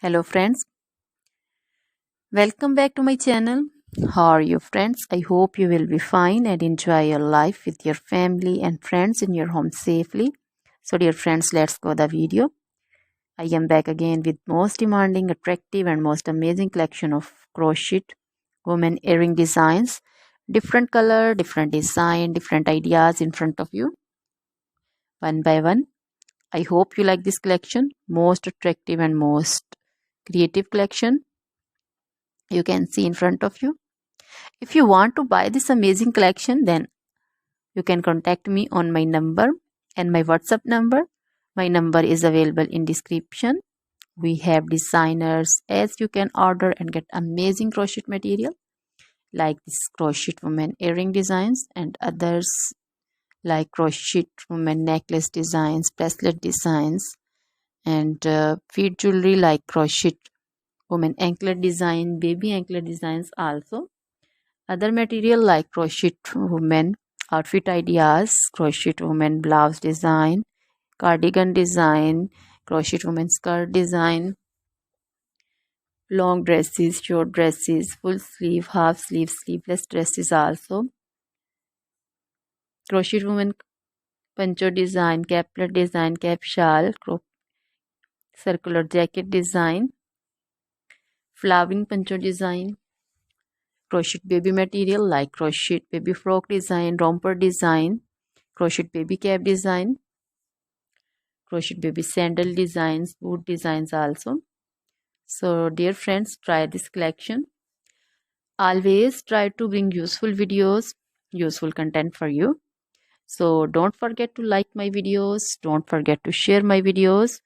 Hello friends, welcome back to my channel. How are you friends? I hope you will be fine and enjoy your life with your family and friends in your home safely. So dear friends, let's go the video. I am back again with most demanding, attractive and most amazing collection of crochet women earring designs. Different color, different design, different ideas in front of you. One by one. I hope you like this collection. Most attractive and most creative collection you can see in front of you. If you want to buy this amazing collection, then you can contact me on my number and my WhatsApp number. My number is available in description. We have designers as you can order and get amazing crochet material like this crochet woman earring designs and others like crochet woman necklace designs, bracelet designs and feet jewelry like crochet woman anklet design, baby anklet designs also. Other material like crochet women outfit ideas, crochet women blouse design, cardigan design, crochet women skirt design, long dresses, short dresses, full sleeve, half sleeve, sleeveless dresses also, crochet women poncho design, caplet design, cap shawl, circular jacket design, flowering poncho design, crochet baby material like crochet baby frock design, romper design, crochet baby cap design, crochet baby sandal designs, boot designs also. So dear friends, try this collection. Always try to bring useful videos, useful content for you. So don't forget to like my videos, don't forget to share my videos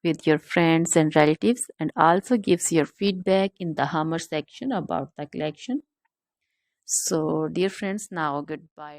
with your friends and relatives, and also gives your feedback in the hammer section about the collection. So dear friends, now goodbye.